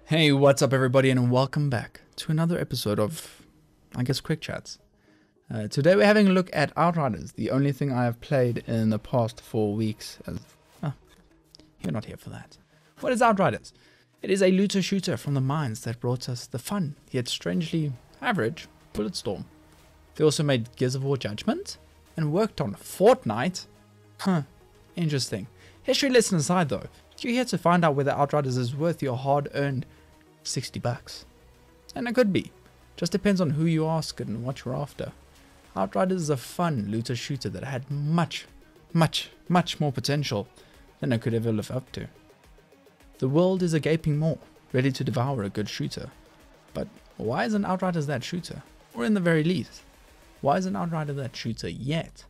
Hey, what's up everybody, and welcome back to another episode of, Quick Chats. Today we're having a look at Outriders, the only thing I have played in the past 4 weeks. You're not here for that. What is Outriders? It is a looter shooter from the mines that brought us the fun, yet strangely average, Bulletstorm. They also made Gears of War Judgment, and worked on Fortnite. Interesting. History lesson aside though, you're here to find out whether Outriders is worth your hard-earned $60. And it could be. Just depends on who you ask and what you're after. Outriders is a fun looter shooter that had much more potential than it could ever live up to. The world is a gaping maw, ready to devour a good shooter. But why isn't Outriders that shooter? Or in the very least, why isn't Outrider that shooter yet?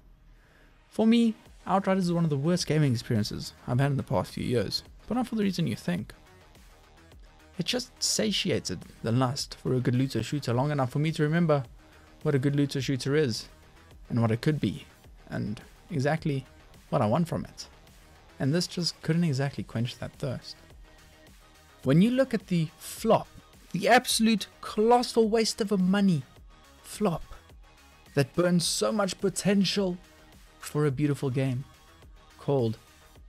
For me, Outriders is one of the worst gaming experiences I've had in the past few years, but not for the reason you think. It just satiated the lust for a good looter shooter long enough for me to remember what a good looter shooter is, and what it could be, and exactly what I want from it. And this just couldn't exactly quench that thirst. When you look at the flop, the absolute colossal waste of a money flop that burns so much potential for a beautiful game called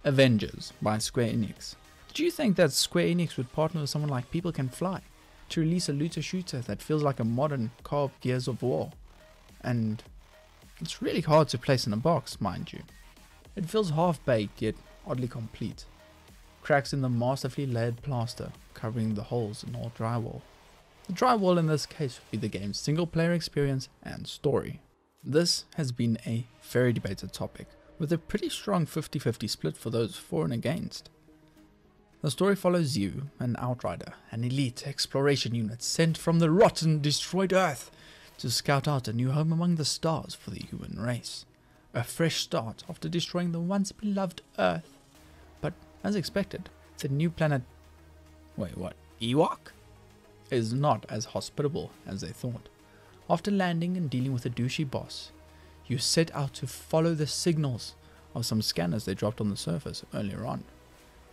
Avengers by Square Enix. Did you think that Square Enix would partner with someone like People Can Fly to release a looter shooter that feels like a modern co-op Gears of War? And it's really hard to place in a box, mind you. It feels half-baked yet oddly complete. Cracks in the masterfully layered plaster covering the holes in all drywall. The drywall in this case would be the game's single-player experience and story. This has been a very debated topic, with a pretty strong 50-50 split for those for and against. The story follows you, an Outrider, an elite exploration unit sent from the rotten, destroyed Earth to scout out a new home among the stars for the human race. A fresh start after destroying the once beloved Earth. But, as expected, the new planet... Wait, what? Enoch? Is not as hospitable as they thought. After landing and dealing with a douchey boss, you set out to follow the signals of some scanners they dropped on the surface earlier on.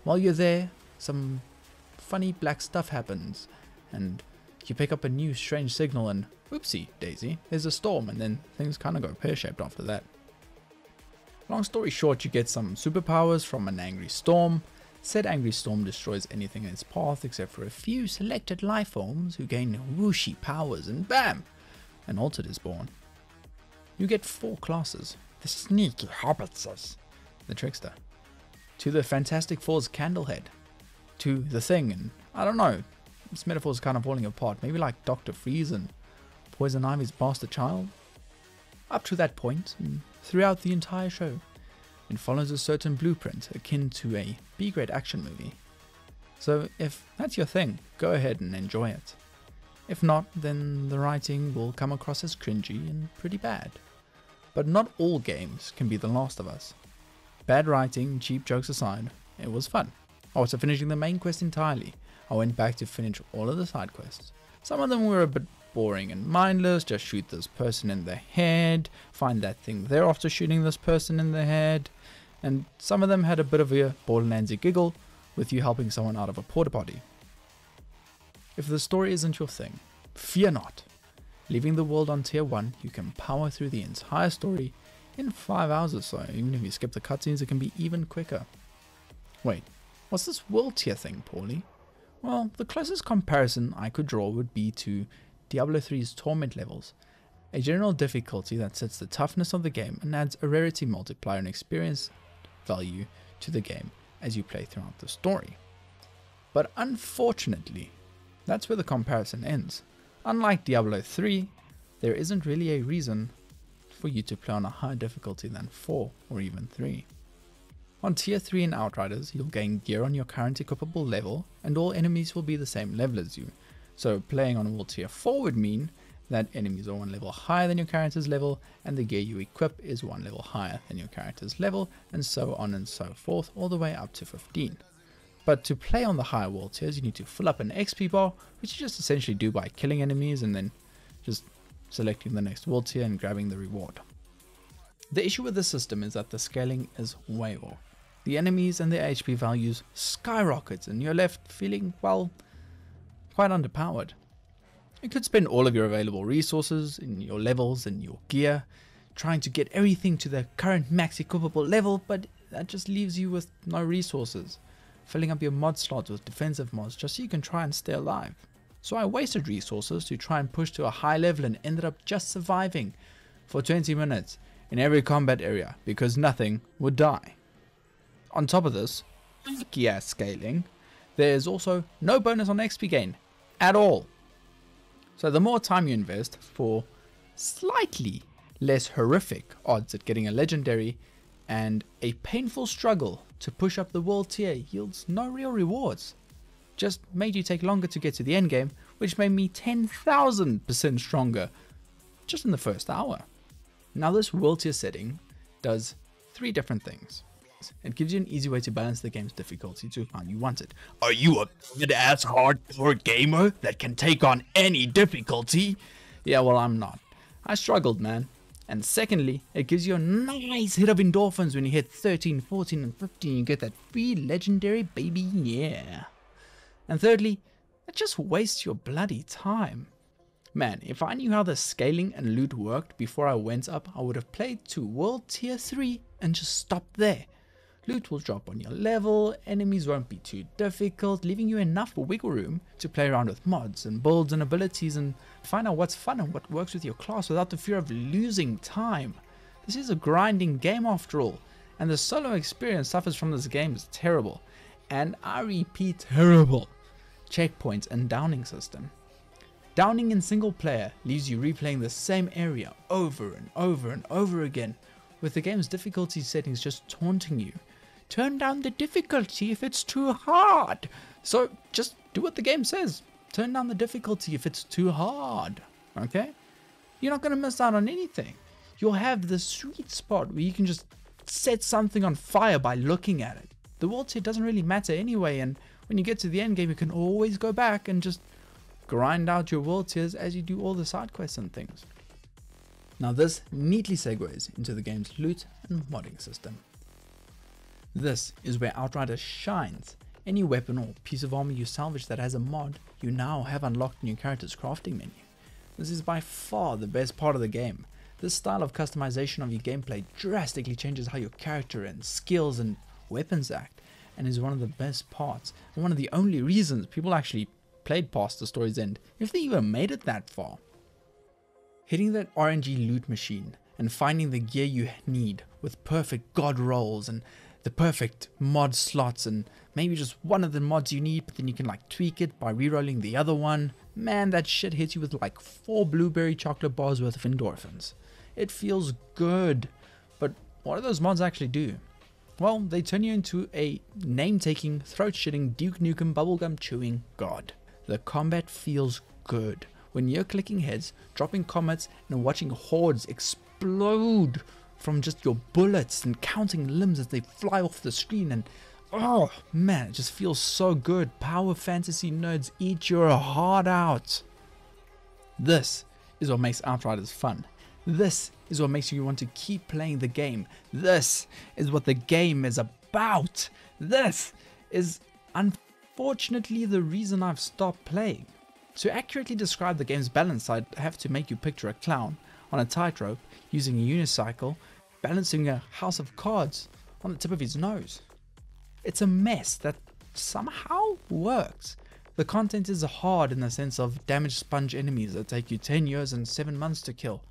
While you're there, some funny black stuff happens, and you pick up a new strange signal and whoopsie daisy, there's a storm, and then things kinda go pear-shaped after that. Long story short, you get some superpowers from an angry storm. Said angry storm destroys anything in its path except for a few selected life forms who gain whooshy powers, and bam! An Altered is born. You get 4 classes: the sneaky hobbitses, the trickster, to the Fantastic Four's Candlehead, to the Thing, and I don't know, this metaphor's kind of falling apart, maybe like Dr. Freeze and Poison Ivy's bastard child. Up to that point, and throughout the entire show, it follows a certain blueprint akin to a B-grade action movie. So if that's your thing, go ahead and enjoy it. If not, then the writing will come across as cringy and pretty bad. But not all games can be The Last of Us. Bad writing, cheap jokes aside, it was fun. After finishing the main quest entirely, I went back to finish all of the side quests. Some of them were a bit boring and mindless, just shoot this person in the head, find that thing there after shooting this person in the head, and some of them had a bit of a Borderlandsy giggle with you helping someone out of a porta potty. If the story isn't your thing, fear not. Leaving the world on tier 1, you can power through the entire story in 5 hours or so. Even if you skip the cutscenes, it can be even quicker. Wait, what's this world tier thing, Paulie? Well, the closest comparison I could draw would be to Diablo 3's Torment levels, a general difficulty that sets the toughness of the game and adds a rarity multiplier and experience value to the game as you play throughout the story. But unfortunately, that's where the comparison ends. Unlike Diablo 3, there isn't really a reason for you to play on a higher difficulty than 4 or even 3. On tier 3 in Outriders, you'll gain gear on your current equipable level, and all enemies will be the same level as you. So playing on world tier 4 would mean that enemies are 1 level higher than your character's level, and the gear you equip is 1 level higher than your character's level, and so on and so forth, all the way up to 15. But to play on the higher world tiers, you need to fill up an XP bar, which you just essentially do by killing enemies and then just selecting the next world tier and grabbing the reward. The issue with this system is that the scaling is way off. The enemies and their HP values skyrocket, and you're left feeling, well, quite underpowered. You could spend all of your available resources in your levels and your gear, trying to get everything to the current max equipable level, but that just leaves you with no resources, filling up your mod slots with defensive mods just so you can try and stay alive. So I wasted resources to try and push to a high level and ended up just surviving for 20 minutes in every combat area because nothing would die. On top of this, gear scaling, there's also no bonus on XP gain at all. So the more time you invest for slightly less horrific odds at getting a legendary and a painful struggle to push up the world tier yields no real rewards. Just made you take longer to get to the end game, which made me 10,000% stronger just in the first hour. Now this world tier setting does 3 different things. It gives you an easy way to balance the game's difficulty to how you want it. Are you a good-ass hardcore gamer that can take on any difficulty? Yeah, well, I'm not. I struggled, man. And secondly, it gives you a nice hit of endorphins when you hit 13, 14, and 15. You get that free legendary, baby, yeah. And thirdly, it just wastes your bloody time. Man, if I knew how the scaling and loot worked before I went up, I would have played to World Tier 3 and just stopped there. Loot will drop on your level, enemies won't be too difficult, leaving you enough wiggle room to play around with mods and builds and abilities and find out what's fun and what works with your class without the fear of losing time. This is a grinding game after all, and the solo experience suffers from this game is terrible, and I repeat, terrible checkpoints and downing system. Downing in single player leaves you replaying the same area over and over and over again, with the game's difficulty settings just taunting you. Turn down the difficulty if it's too hard. So just do what the game says. Turn down the difficulty if it's too hard. Okay? You're not going to miss out on anything. You'll have the sweet spot where you can just set something on fire by looking at it. The world tier doesn't really matter anyway, and when you get to the end game you can always go back and just grind out your world tiers as you do all the side quests and things. Now this neatly segues into the game's loot and modding system. This is where Outriders shines. Any weapon or piece of armor you salvage that has a mod, you now have unlocked in your character's crafting menu. This is by far the best part of the game. This style of customization of your gameplay drastically changes how your character and skills and weapons act, and is one of the best parts, and one of the only reasons people actually played past the story's end, if they even made it that far. Hitting that RNG loot machine and finding the gear you need with perfect god rolls and the perfect mod slots and maybe just one of the mods you need, but then you can like tweak it by rerolling the other one. Man, that shit hits you with like 4 blueberry chocolate bars worth of endorphins. It feels good, but what do those mods actually do? Well, they turn you into a name-taking, throat-shitting, Duke Nukem bubblegum chewing god. The combat feels good. When you're clicking heads, dropping comets, and watching hordes explode from just your bullets and counting limbs as they fly off the screen, and oh man, it just feels so good. Power fantasy nerds, eat your heart out. This is what makes Outriders fun. This is what makes you want to keep playing the game. This is what the game is about. This is unfortunately the reason I've stopped playing. To accurately describe the game's balance, I'd have to make you picture a clown on a tightrope using a unicycle, balancing a house of cards on the tip of his nose. It's a mess that somehow works. The content is hard in the sense of damaged sponge enemies that take you 10 years and 7 months to kill,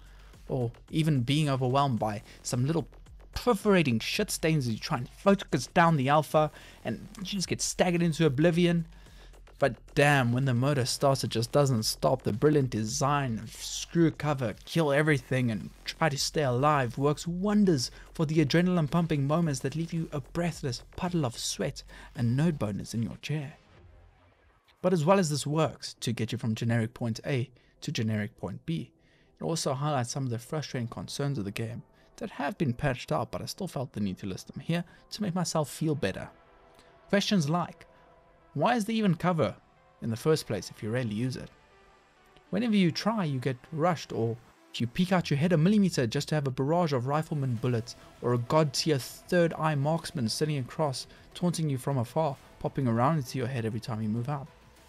or even being overwhelmed by some little perforating shit stains as you try and focus down the alpha and you just get staggered into oblivion. But damn, when the murder starts, it just doesn't stop. The brilliant design of screw cover, kill everything and try to stay alive works wonders for the adrenaline pumping moments that leave you a breathless puddle of sweat and nerd bonus in your chair. But as well as this works to get you from generic point A to generic point B, it also highlights some of the frustrating concerns of the game that have been patched out, but I still felt the need to list them here to make myself feel better. Questions like, why is there even cover in the first place if you rarely use it? Whenever you try, you get rushed, or you peek out your head a millimeter just to have a barrage of rifleman bullets, or a god tier third eye marksman sitting across, taunting you from afar, popping around into your head every time you move out.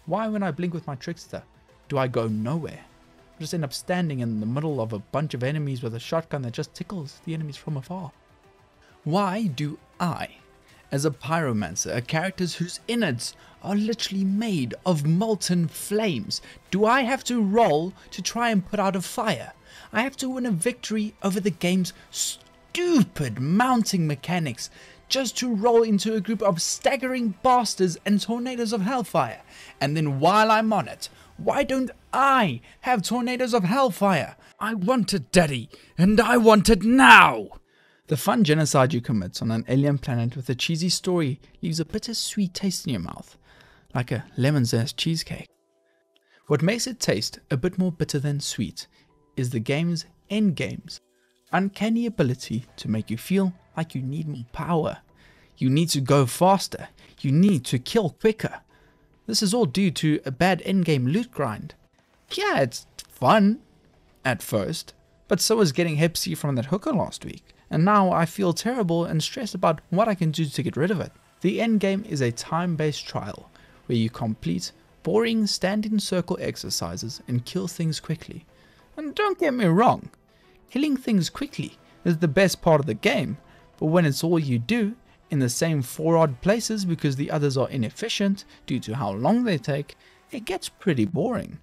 Why when I blink with my trickster, do I go nowhere? I just end up standing in the middle of a bunch of enemies with a shotgun that just tickles the enemies from afar. Why do I, as a pyromancer, a character whose innards are literally made of molten flames, do I have to roll to try and put out a fire? I have to win a victory over the game's stupid mounting mechanics just to roll into a group of staggering bastards and tornadoes of hellfire. And then while I'm on it, why don't I have tornadoes of hellfire? I want it, Daddy, and I want it now! The fun genocide you commit on an alien planet with a cheesy story leaves a bittersweet taste in your mouth, like a lemon zest cheesecake. What makes it taste a bit more bitter than sweet is the game's endgame's uncanny ability to make you feel like you need more power. You need to go faster. You need to kill quicker. This is all due to a bad endgame loot grind. Yeah, it's fun at first, but so is getting Hepsi from that hooker last week. And now I feel terrible and stressed about what I can do to get rid of it. The endgame is a time-based trial where you complete boring stand-in circle exercises and kill things quickly. And don't get me wrong, killing things quickly is the best part of the game, but when it's all you do in the same 4 odd places because the others are inefficient due to how long they take, it gets pretty boring.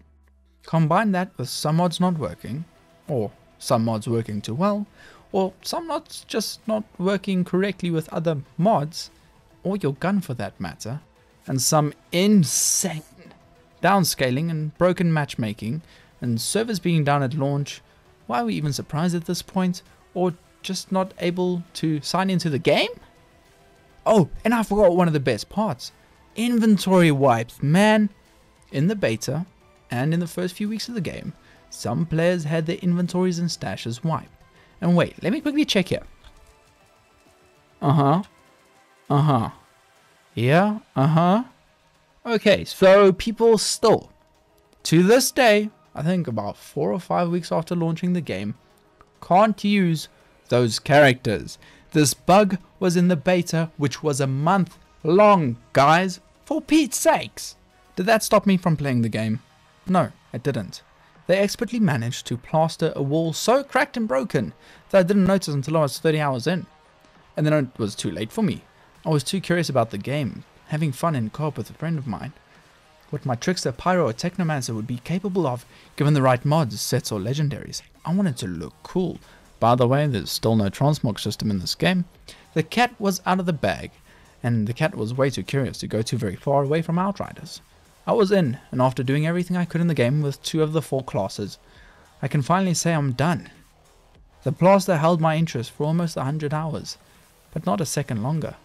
Combine that with some mods not working, or some mods working too well, or some mods just not working correctly with other mods, or your gun for that matter, and some insane downscaling and broken matchmaking, and servers being down at launch. Why are we even surprised at this point? Or just not able to sign into the game? Oh, and I forgot one of the best parts. Inventory wipes, man. In the beta, and in the first few weeks of the game, some players had their inventories and stashes wiped. And wait, let me quickly check here. Yeah, okay, so people still, to this day, I think about 4 or 5 weeks after launching the game, can't use those characters. This bug was in the beta, which was a month long, guys. For Pete's sakes. Did that stop me from playing the game? No, it didn't. They expertly managed to plaster a wall so cracked and broken that I didn't notice until I was 30 hours in. And then it was too late for me. I was too curious about the game, having fun in co-op with a friend of mine. What my trickster, pyro, or technomancer would be capable of, given the right mods, sets, or legendaries. I wanted to look cool. By the way, there's still no transmog system in this game. The cat was out of the bag, and the cat was way too curious to go too very far away from Outriders. I was in, and after doing everything I could in the game with 2 of the 4 classes, I can finally say I'm done. The plaster held my interest for almost 100 hours, but not a second longer.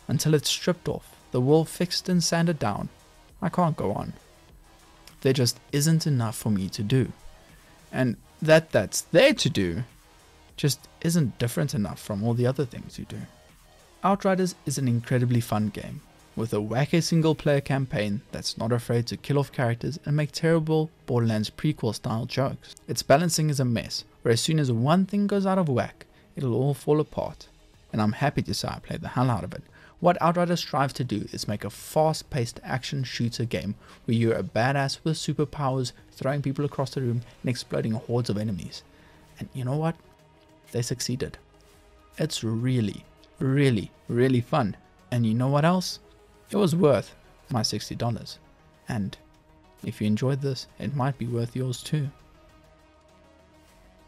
Until it's stripped off, the wall fixed and sanded down, I can't go on. There just isn't enough for me to do. And that's there to do just isn't different enough from all the other things you do. Outriders is an incredibly fun game, with a wacky single player campaign that's not afraid to kill off characters and make terrible Borderlands prequel style jokes. Its balancing is a mess, where as soon as one thing goes out of whack, it'll all fall apart. And I'm happy to say I played the hell out of it. What Outriders strives to do is make a fast-paced action shooter game where you're a badass with superpowers, throwing people across the room and exploding hordes of enemies. And you know what? They succeeded. It's really, really, really fun. And you know what else? It was worth my $60. And if you enjoyed this, it might be worth yours too.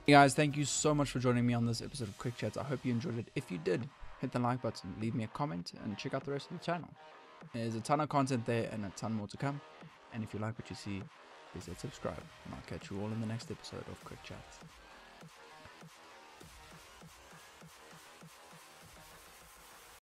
Hey guys, thank you so much for joining me on this episode of Quick Chats. I hope you enjoyed it. If you did, hit the like button, leave me a comment, and check out the rest of the channel. There's a ton of content there and a ton more to come. And if you like what you see, please hit subscribe. And I'll catch you all in the next episode of Quick Chats.